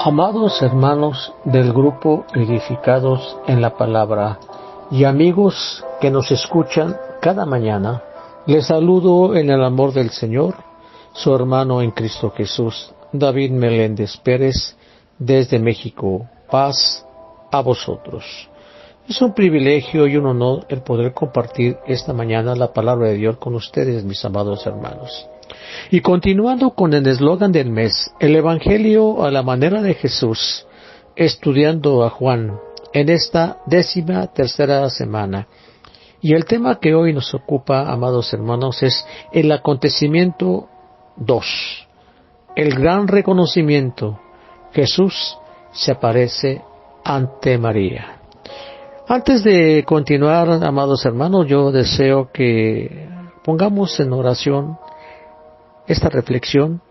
Amados hermanos del grupo Edificados en la Palabra y amigos que nos escuchan cada mañana, les saludo en el amor del Señor, su hermano en Cristo Jesús, David Meléndez Pérez, desde México. Paz a vosotros. Es un privilegio y un honor el poder compartir esta mañana la palabra de Dios con ustedes, mis amados hermanos. Y continuando con el eslogan del mes, el Evangelio a la manera de Jesús, estudiando a Juan en esta 13ª semana. Y el tema que hoy nos ocupa, amados hermanos, es el acontecimiento 2, el gran reconocimiento. Jesús se aparece ante María. Antes de continuar, amados hermanos, yo deseo que pongamos en oración esta reflexión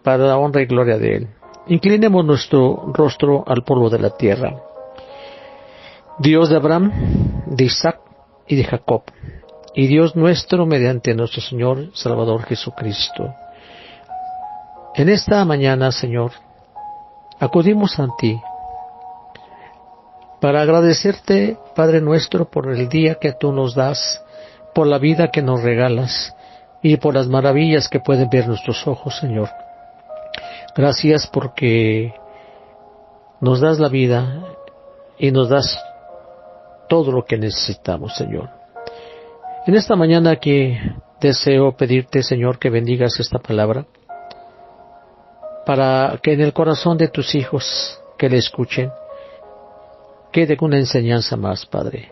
para la honra y gloria de Él. Inclinemos nuestro rostro al polvo de la tierra. Dios de Abraham, de Isaac y de Jacob, y Dios nuestro mediante nuestro Señor Salvador Jesucristo. En esta mañana, Señor, acudimos a ti para agradecerte, Padre nuestro, por el día que tú nos das, por la vida que nos regalas y por las maravillas que pueden ver nuestros ojos, Señor. Gracias porque nos das la vida y nos das todo lo que necesitamos, Señor. En esta mañana que deseo pedirte, Señor, que bendigas esta palabra para que en el corazón de tus hijos que le escuchen quede una enseñanza más, Padre.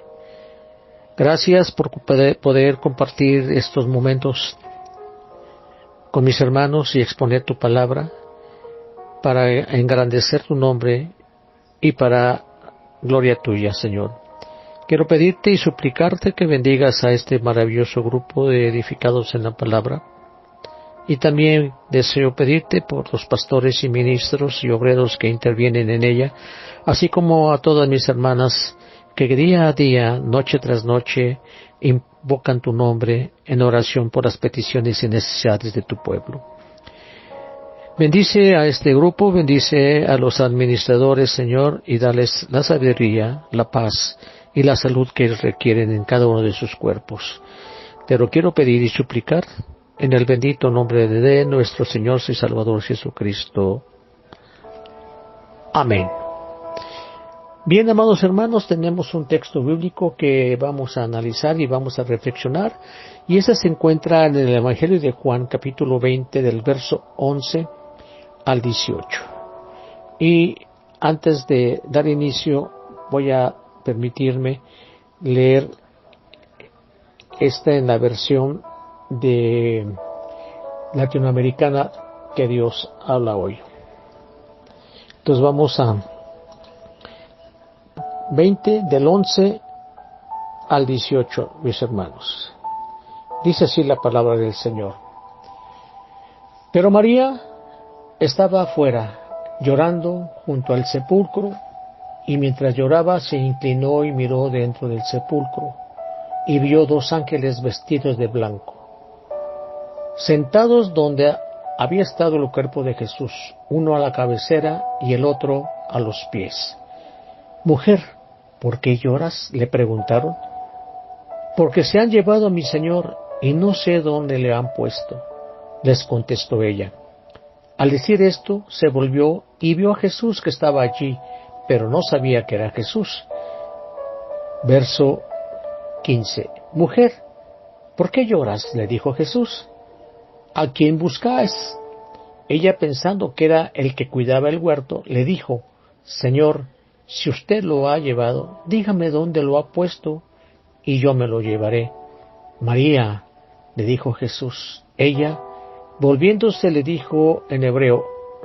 Gracias por poder compartir estos momentos con mis hermanos y exponer tu palabra para engrandecer tu nombre y para gloria tuya, Señor. Quiero pedirte y suplicarte que bendigas a este maravilloso grupo de edificados en la palabra. Y también deseo pedirte por los pastores y ministros y obreros que intervienen en ella, así como a todas mis hermanas que día a día, noche tras noche, invocan tu nombre en oración por las peticiones y necesidades de tu pueblo. Bendice a este grupo, bendice a los administradores, Señor, y dales la sabiduría, la paz y la salud que requieren en cada uno de sus cuerpos. Te lo quiero pedir y suplicar en el bendito nombre de nuestro Señor y Salvador Jesucristo. Amén. Bien, amados hermanos, tenemos un texto bíblico que vamos a analizar y vamos a reflexionar, y ese se encuentra en el Evangelio de Juan, capítulo 20, del verso 11 al 18. Y antes de dar inicio, voy a permitirme leer esta en la versión de latinoamericana que Dios habla hoy. Entonces vamos a 20 del 11 al 18, mis hermanos. Dice así la palabra del Señor. Pero María estaba afuera, llorando junto al sepulcro, y mientras lloraba se inclinó y miró dentro del sepulcro, y vio dos ángeles vestidos de blanco, sentados donde había estado el cuerpo de Jesús, uno a la cabecera y el otro a los pies. Mujer, ¿por qué lloras?, le preguntaron. Porque se han llevado a mi Señor y no sé dónde le han puesto, les contestó ella. Al decir esto, se volvió y vio a Jesús que estaba allí, pero no sabía que era Jesús. Verso 15. Mujer, ¿por qué lloras?, le dijo Jesús. ¿A quién buscáis? Ella, pensando que era el que cuidaba el huerto, le dijo, Señor, si usted lo ha llevado, dígame dónde lo ha puesto, y yo me lo llevaré. María, le dijo Jesús. Ella, volviéndose, le dijo en hebreo,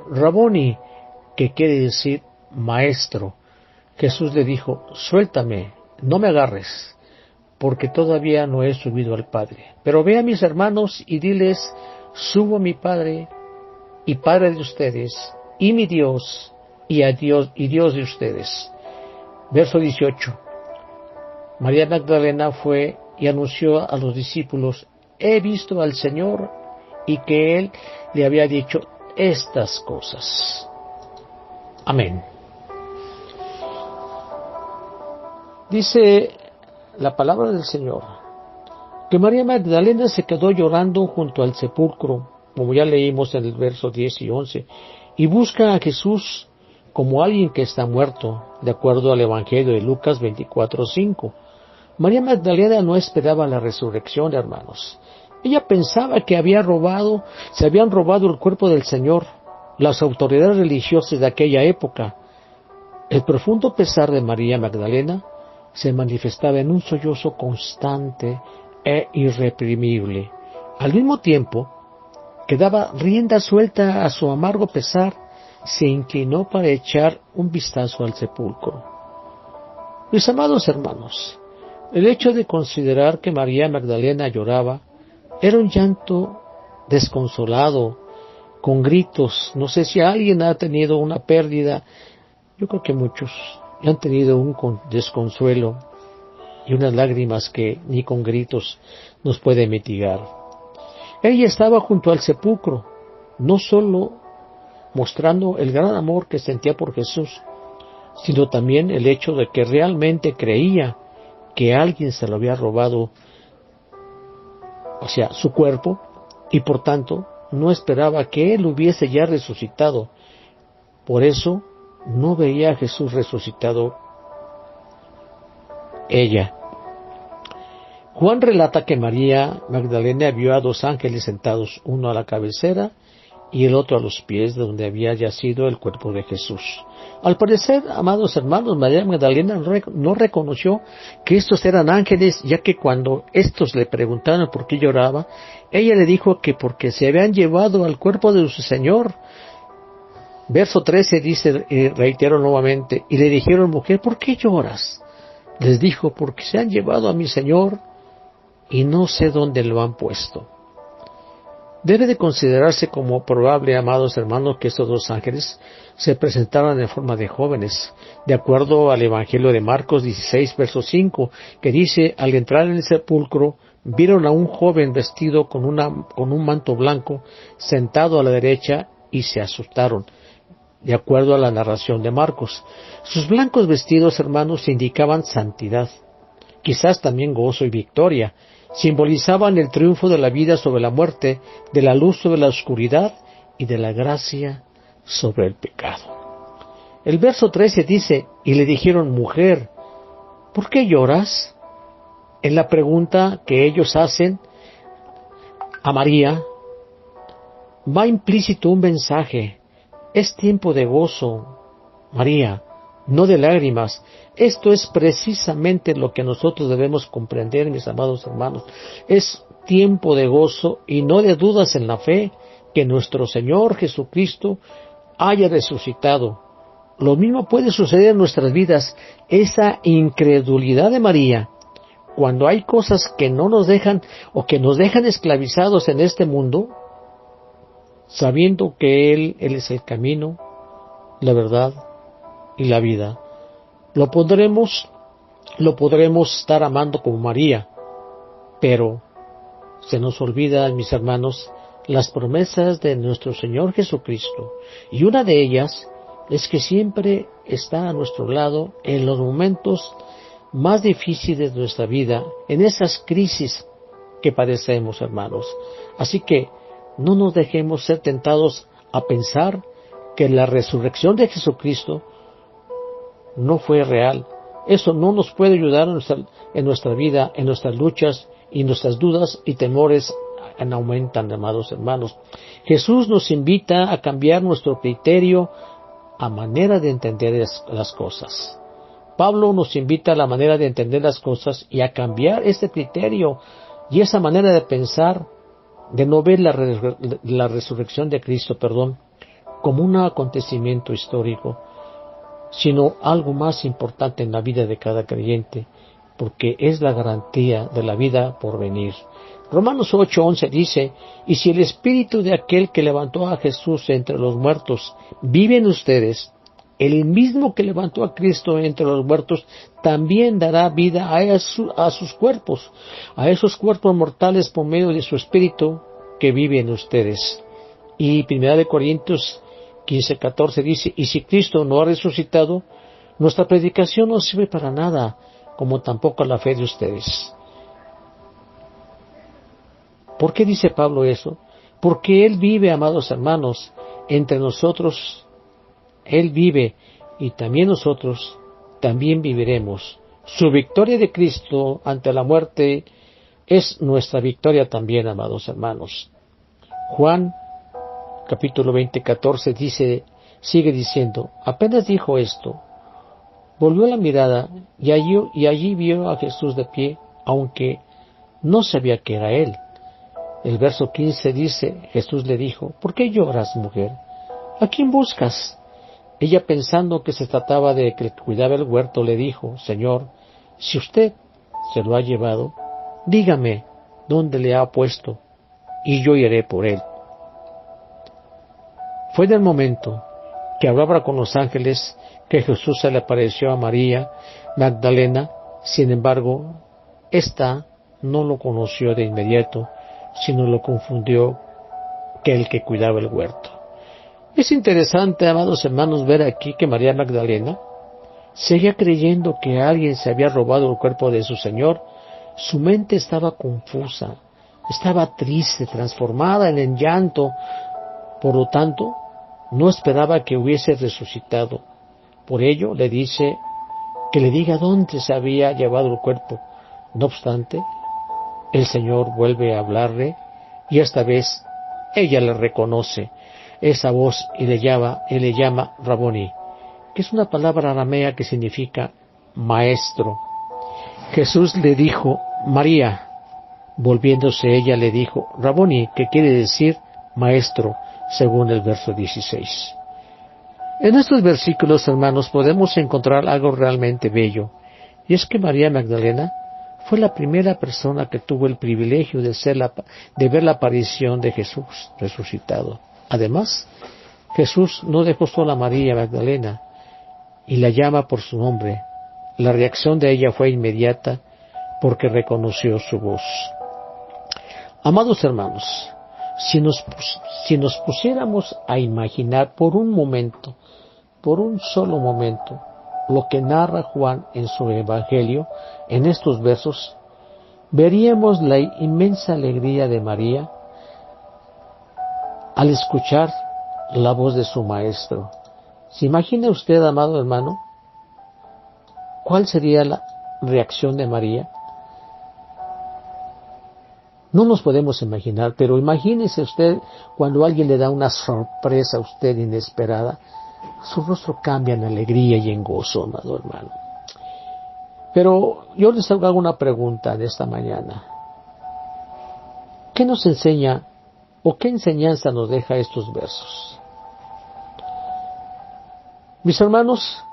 Raboni, que quiere decir maestro. Jesús le dijo, suéltame, no me agarres, porque todavía no he subido al Padre. Pero ve a mis hermanos y diles, subo a mi Padre y Padre de ustedes, y mi Dios y Dios de ustedes. Verso 18. María Magdalena fue y anunció a los discípulos, he visto al Señor, y que Él le había dicho estas cosas. Amén. Dice la palabra del Señor que María Magdalena se quedó llorando junto al sepulcro, como ya leímos en el verso 10 y 11, y busca a Jesús como alguien que está muerto, de acuerdo al Evangelio de Lucas 24:5. María Magdalena no esperaba la resurrección, hermanos. Ella pensaba que se habían robado el cuerpo del Señor, las autoridades religiosas de aquella época. El profundo pesar de María Magdalena se manifestaba en un sollozo constante e irreprimible. Al mismo tiempo que daba rienda suelta a su amargo pesar, se inclinó para echar un vistazo al sepulcro. Mis amados hermanos, el hecho de considerar que María Magdalena lloraba era un llanto desconsolado, con gritos. No sé si alguien ha tenido una pérdida. Yo creo que muchos han tenido un desconsuelo y unas lágrimas que ni con gritos nos puede mitigar. Ella estaba junto al sepulcro, no solo mostrando el gran amor que sentía por Jesús, sino también el hecho de que realmente creía que alguien se lo había robado, o sea, su cuerpo, y por tanto no esperaba que Él hubiese ya resucitado. Por eso no veía a Jesús resucitado ella. Juan relata que María Magdalena vio a dos ángeles sentados, uno a la cabecera y el otro a los pies de donde había yacido el cuerpo de Jesús. Al parecer, amados hermanos, María Magdalena no reconoció que estos eran ángeles, ya que cuando estos le preguntaron por qué lloraba, ella le dijo que porque se habían llevado al cuerpo de su Señor. Verso 13 dice, reitero nuevamente, y le dijeron: mujer, ¿por qué lloras? Les dijo: porque se han llevado a mi Señor y no sé dónde lo han puesto. Debe de considerarse como probable, amados hermanos, que estos dos ángeles se presentaran en forma de jóvenes, de acuerdo al Evangelio de Marcos 16, verso 5, que dice: al entrar en el sepulcro, vieron a un joven vestido con un manto blanco, sentado a la derecha, y se asustaron, de acuerdo a la narración de Marcos. Sus blancos vestidos, hermanos, indicaban santidad, quizás también gozo y victoria. Simbolizaban el triunfo de la vida sobre la muerte, de la luz sobre la oscuridad y de la gracia sobre el pecado. El verso 13 dice: y le dijeron: mujer, ¿por qué lloras? En la pregunta que ellos hacen a María va implícito un mensaje. Es tiempo de gozo, María, no de lágrimas. Esto es precisamente lo que nosotros debemos comprender, mis amados hermanos. Es tiempo de gozo y no de dudas en la fe que nuestro Señor Jesucristo haya resucitado. Lo mismo puede suceder en nuestras vidas. Esa incredulidad de María, cuando hay cosas que no nos dejan o que nos dejan esclavizados en este mundo, sabiendo que Él es el camino, la verdad y la vida. Lo podremos estar amando como María, pero se nos olvidan, mis hermanos, las promesas de nuestro Señor Jesucristo, y una de ellas es que siempre está a nuestro lado en los momentos más difíciles de nuestra vida, en esas crisis que padecemos, hermanos. Así que no nos dejemos ser tentados a pensar que la resurrección de Jesucristo no fue real. Eso no nos puede ayudar en nuestra vida, en nuestras luchas, y nuestras dudas y temores aumentan, amados hermanos. Jesús nos invita a cambiar nuestro criterio a manera de entender las cosas. Pablo nos invita a la manera de entender las cosas y a cambiar ese criterio y esa manera de pensar, de no ver la resurrección de Cristo, como un acontecimiento histórico, sino algo más importante en la vida de cada creyente, porque es la garantía de la vida por venir. Romanos 8:11 dice: y si el espíritu de aquel que levantó a Jesús entre los muertos vive en ustedes, el mismo que levantó a Cristo entre los muertos también dará vida a sus cuerpos, a esos cuerpos mortales, por medio de su espíritu que vive en ustedes. Y 1 Corintios 15:14 dice, y si Cristo no ha resucitado, nuestra predicación no sirve para nada, como tampoco la fe de ustedes. ¿Por qué dice Pablo eso? Porque Él vive, amados hermanos, entre nosotros. Él vive y también nosotros también viviremos. Su victoria de Cristo ante la muerte es nuestra victoria también, amados hermanos. Juan capítulo 20:14 sigue diciendo, apenas dijo esto, volvió la mirada y allí vio a Jesús de pie, aunque no sabía que era Él. El verso 15 dice, Jesús le dijo, ¿por qué lloras, mujer? ¿A quién buscas? Ella, pensando que se trataba de que cuidaba el huerto, le dijo, Señor, si usted se lo ha llevado, dígame dónde le ha puesto, y yo iré por él. Fue en el momento que hablaba con los ángeles que Jesús se le apareció a María Magdalena. Sin embargo, ésta no lo conoció de inmediato, sino lo confundió que el que cuidaba el huerto. Es interesante, amados hermanos, ver aquí que María Magdalena seguía creyendo que alguien se había robado el cuerpo de su Señor. Su mente estaba confusa, estaba triste, transformada en llanto. Por lo tanto, no esperaba que hubiese resucitado. Por ello le dice que le diga dónde se había llevado el cuerpo. No obstante, el Señor vuelve a hablarle y esta vez ella le reconoce esa voz y le llama Raboni, que es una palabra aramea que significa maestro. Jesús le dijo, María. Volviéndose ella le dijo, Raboni, que quiere decir maestro, según el verso 16. En estos versículos, hermanos, podemos encontrar algo realmente bello, y es que María Magdalena fue la primera persona que tuvo el privilegio de ver la aparición de Jesús resucitado. Además, Jesús no dejó sola a María Magdalena y la llama por su nombre. La reacción de ella fue inmediata porque reconoció su voz. Amados hermanos, si nos pusiéramos a imaginar por un momento, por un solo momento, lo que narra Juan en su Evangelio, en estos versos, veríamos la inmensa alegría de María al escuchar la voz de su Maestro. ¿Se imagina usted, amado hermano, cuál sería la reacción de María? No nos podemos imaginar, pero imagínese usted cuando alguien le da una sorpresa a usted inesperada, su rostro cambia en alegría y en gozo, amado hermano. Pero yo les hago una pregunta en esta mañana. ¿Qué nos enseña o qué enseñanza nos deja estos versos? Mis hermanos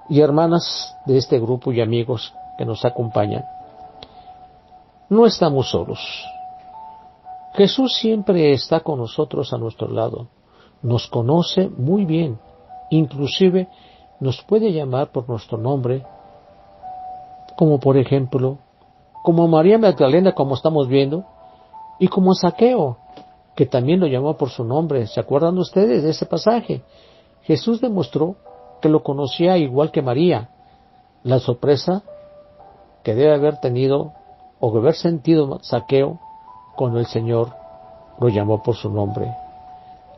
y hermanas de este grupo y amigos que nos acompañan, no estamos solos. Jesús siempre está con nosotros a nuestro lado. Nos conoce muy bien. Inclusive nos puede llamar por nuestro nombre, como por ejemplo, como María Magdalena, como estamos viendo, y como Zaqueo, que también lo llamó por su nombre. ¿Se acuerdan ustedes de ese pasaje? Jesús demostró que lo conocía igual que María. La sorpresa que debe haber tenido o haber sentido Zaqueo cuando el Señor lo llamó por su nombre.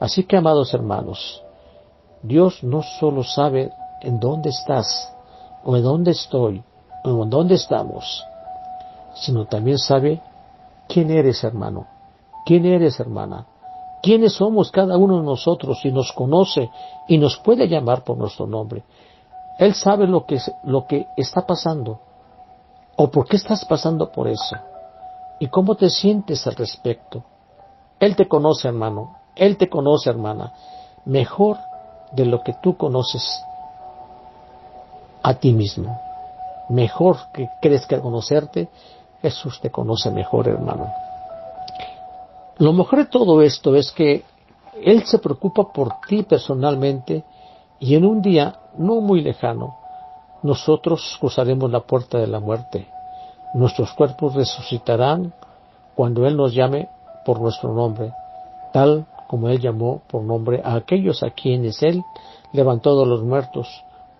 Así que, amados hermanos, Dios no solo sabe en dónde estás, o en dónde estoy, o en dónde estamos, sino también sabe quién eres, hermano, quién eres, hermana, quiénes somos cada uno de nosotros, y nos conoce y nos puede llamar por nuestro nombre. Él sabe lo que está pasando, o por qué estás pasando por eso, y cómo te sientes al respecto. Él te conoce, hermano, Él te conoce, hermana, mejor de lo que tú conoces a ti mismo. Mejor que crees que al conocerte, Jesús te conoce mejor, hermano. Lo mejor de todo esto es que Él se preocupa por ti personalmente, y en un día no muy lejano, nosotros cruzaremos la puerta de la muerte. Nuestros cuerpos resucitarán cuando Él nos llame por nuestro nombre, tal como Él llamó por nombre a aquellos a quienes Él levantó de los muertos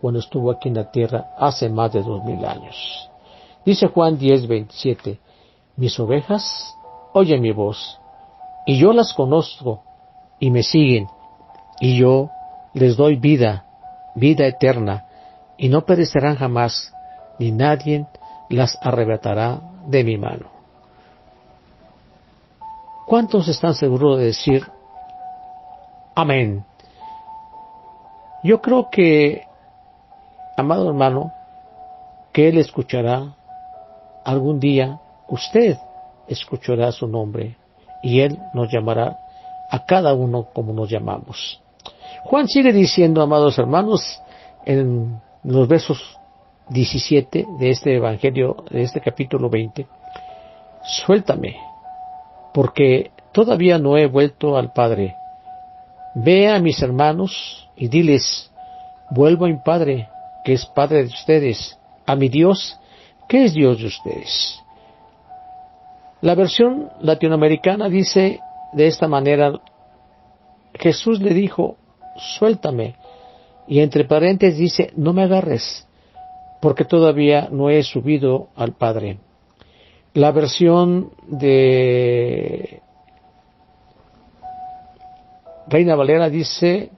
cuando estuvo aquí en la tierra hace más de 2000 años. Dice Juan 10:27, mis ovejas oyen mi voz, y yo las conozco, y me siguen, y yo les doy vida, vida eterna, y no perecerán jamás, ni nadie las arrebatará de mi mano. ¿Cuántos están seguros de decir amén? Yo creo que, amado hermano, que Él escuchará algún día, usted escuchará su nombre y Él nos llamará a cada uno como nos llamamos. Juan sigue diciendo, amados hermanos, en los versos 17 de este Evangelio, de este capítulo 20, suéltame, porque todavía no he vuelto al Padre. Ve a mis hermanos y diles, vuelvo a mi Padre, que es Padre de ustedes, a mi Dios, que es Dios de ustedes. La versión latinoamericana dice de esta manera, Jesús le dijo, suéltame, y entre paréntesis dice, no me agarres, porque todavía no he subido al Padre. La versión de Reina Valera dice,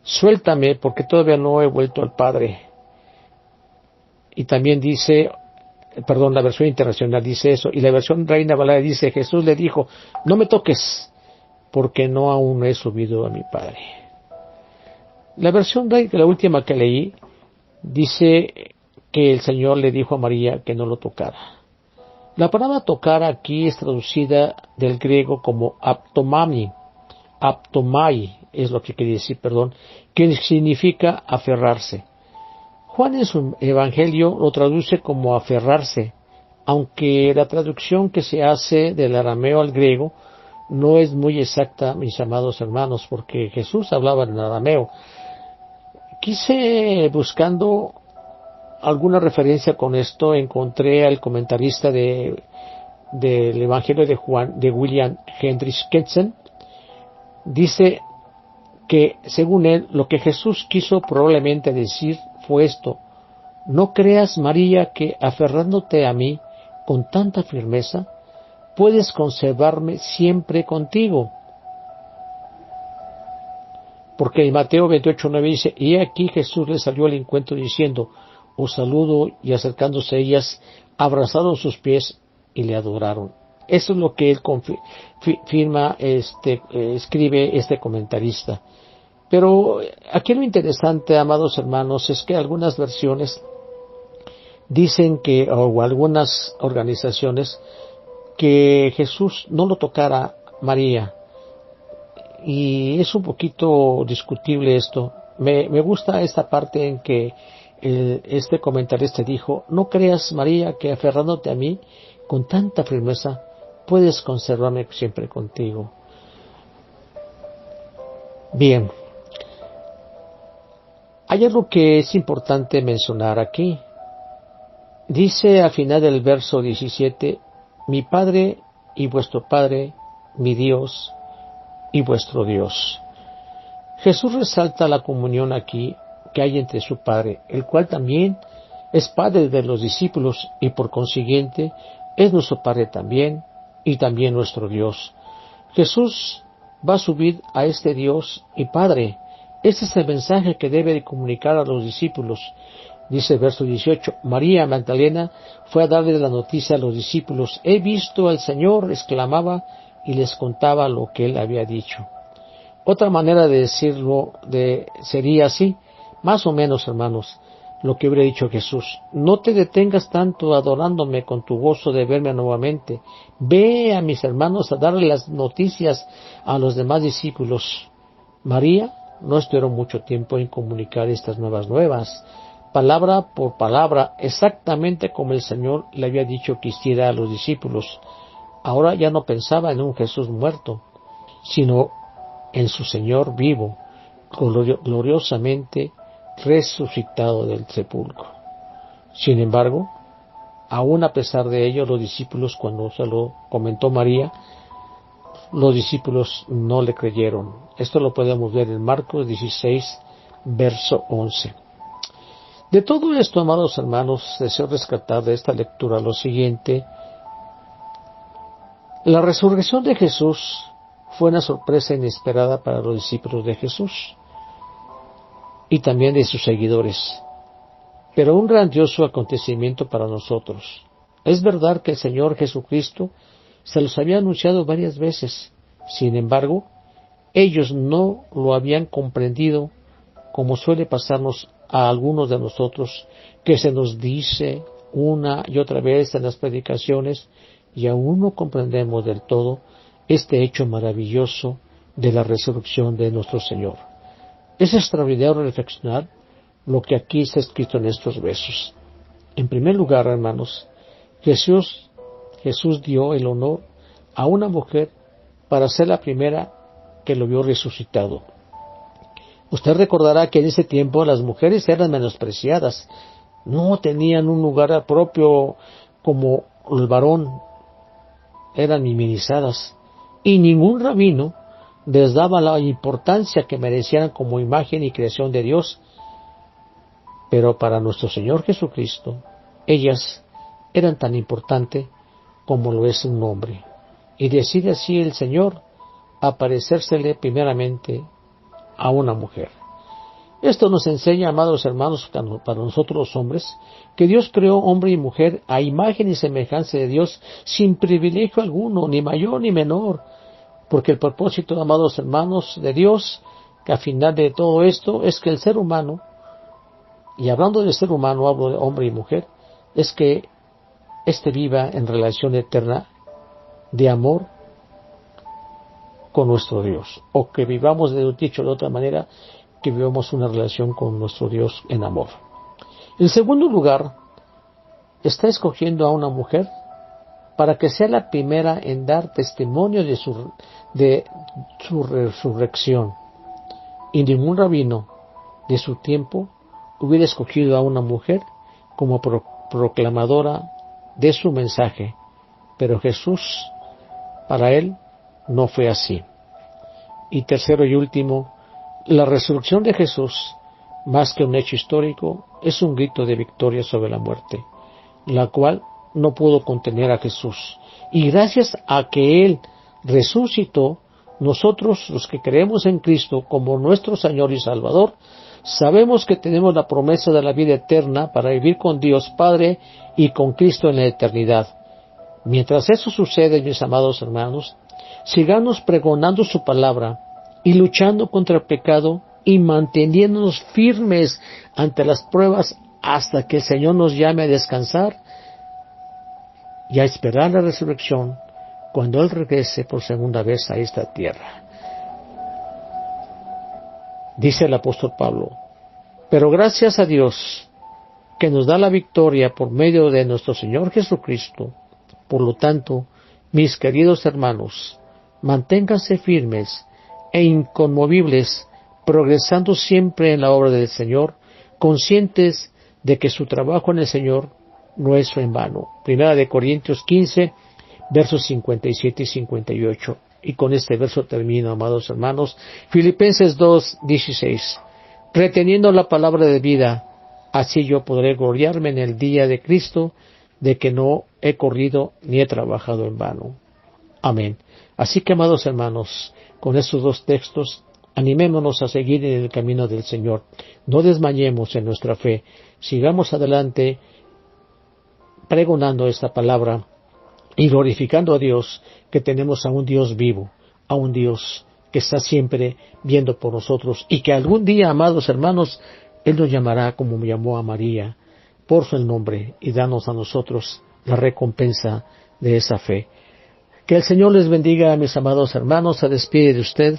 suéltame, porque todavía no he vuelto al Padre. Y también dice, la versión internacional dice eso, y la versión Reina Valera dice, Jesús le dijo, no me toques, porque no aún he subido a mi Padre. La versión la última que leí, dice que el Señor le dijo a María que no lo tocara. La palabra tocar aquí es traducida del griego como aptomai es lo que quiere decir, que significa aferrarse. Juan en su evangelio lo traduce como aferrarse, aunque la traducción que se hace del arameo al griego no es muy exacta, mis amados hermanos, porque Jesús hablaba en arameo. Quise, buscando alguna referencia con esto, encontré al comentarista del Evangelio de Juan, de William Hendricks Ketsen. Dice que, según él, lo que Jesús quiso probablemente decir fue esto: no creas, María, que aferrándote a mí con tanta firmeza, puedes conservarme siempre contigo. Porque en Mateo 28:9 dice, y aquí Jesús le salió al encuentro diciendo, os saludo, y acercándose ellas, abrazaron sus pies y le adoraron. Eso es lo que él escribe este comentarista. Pero aquí lo interesante, amados hermanos, es que algunas versiones dicen que, o algunas organizaciones, que Jesús no lo tocara María. Y es un poquito discutible esto. Me gusta esta parte en que este comentarista dijo, no creas, María, que aferrándote a mí con tanta firmeza puedes conservarme siempre contigo. Bien, hay algo que es importante mencionar aquí. Dice al final del verso 17, mi Padre y vuestro Padre, mi Dios y vuestro Dios. Jesús resalta la comunión aquí que hay entre su Padre, el cual también es Padre de los discípulos y por consiguiente es nuestro Padre también y también nuestro Dios. Jesús va a subir a este Dios y Padre. Este es el mensaje que debe de comunicar a los discípulos. Dice el verso 18, María Magdalena fue a darle la noticia a los discípulos. He visto al Señor, exclamaba, y les contaba lo que él había dicho. Otra manera de decirlo sería así, más o menos, hermanos, lo que hubiera dicho Jesús. No te detengas tanto adorándome con tu gozo de verme nuevamente. Ve a mis hermanos a darle las noticias a los demás discípulos. María no esperó mucho tiempo en comunicar estas nuevas, palabra por palabra, exactamente como el Señor le había dicho que hiciera a los discípulos. Ahora ya no pensaba en un Jesús muerto, sino en su Señor vivo, gloriosamente resucitado del sepulcro. Sin embargo, aún a pesar de ello, los discípulos, cuando se lo comentó María, los discípulos no le creyeron. Esto lo podemos ver en Marcos 16, verso 11. De todo esto, amados hermanos, deseo rescatar de esta lectura lo siguiente. La resurrección de Jesús fue una sorpresa inesperada para los discípulos de Jesús y también de sus seguidores, pero un grandioso acontecimiento para nosotros. Es verdad que el Señor Jesucristo se los había anunciado varias veces, sin embargo, ellos no lo habían comprendido, como suele pasarnos a algunos de nosotros, que se nos dice una y otra vez en las predicaciones y aún no comprendemos del todo este hecho maravilloso de la resurrección de nuestro Señor. Es extraordinario reflexionar lo que aquí está escrito en estos versos. En primer lugar, hermanos, Jesús dio el honor a una mujer para ser la primera que lo vio resucitado. Usted recordará que en ese tiempo las mujeres eran menospreciadas, no tenían un lugar propio como el varón, eran minimizadas, y ningún rabino les daba la importancia que merecían como imagen y creación de Dios. Pero para nuestro Señor Jesucristo, ellas eran tan importantes como lo es un hombre. Y decide así el Señor aparecérsele primeramente a una mujer. Esto nos enseña, amados hermanos, para nosotros los hombres, que Dios creó hombre y mujer a imagen y semejanza de Dios, sin privilegio alguno, ni mayor ni menor, porque el propósito, amados hermanos, de Dios, que al final de todo esto, es que el ser humano, y hablando de ser humano, hablo de hombre y mujer, es que éste viva en relación eterna de amor con nuestro Dios, o que vivamos, dicho de otra manera, que vivamos una relación con nuestro Dios en amor. En segundo lugar, está escogiendo a una mujer para que sea la primera en dar testimonio de su resurrección. Y ningún rabino de su tiempo hubiera escogido a una mujer como proclamadora de su mensaje, pero Jesús, para él, no fue así. Y tercero y último, la resurrección de Jesús, más que un hecho histórico, es un grito de victoria sobre la muerte, la cual no pudo contener a Jesús. Y gracias a que Él resucitó, nosotros, los que creemos en Cristo como nuestro Señor y Salvador, sabemos que tenemos la promesa de la vida eterna para vivir con Dios Padre y con Cristo en la eternidad. Mientras eso sucede, mis amados hermanos, sigamos pregonando su palabra y luchando contra el pecado y manteniéndonos firmes ante las pruebas hasta que el Señor nos llame a descansar y a esperar la resurrección cuando Él regrese por segunda vez a esta tierra. Dice el apóstol Pablo: pero gracias a Dios que nos da la victoria por medio de nuestro Señor Jesucristo. Por lo tanto, mis queridos hermanos, manténganse firmes e inconmovibles, progresando siempre en la obra del Señor, conscientes de que su trabajo en el Señor no es en vano. Primera de Corintios 15, versos 57 y 58. Y con este verso termino, amados hermanos. Filipenses 2, 16. Reteniendo la palabra de vida, así yo podré gloriarme en el día de Cristo, de que no he corrido ni he trabajado en vano. Amén. Así que, amados hermanos, con estos dos textos, animémonos a seguir en el camino del Señor. No desmayemos en nuestra fe. Sigamos adelante pregonando esta palabra y glorificando a Dios, que tenemos a un Dios vivo, a un Dios que está siempre viendo por nosotros y que algún día, amados hermanos, Él nos llamará como llamó a María por su nombre y danos a nosotros la recompensa de esa fe. Que el Señor les bendiga, mis amados hermanos. Se despide de usted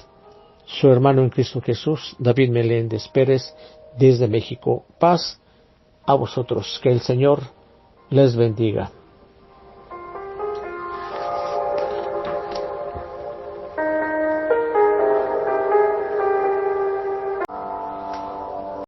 su hermano en Cristo Jesús, David Meléndez Pérez, desde México. Paz a vosotros. Que el Señor les bendiga.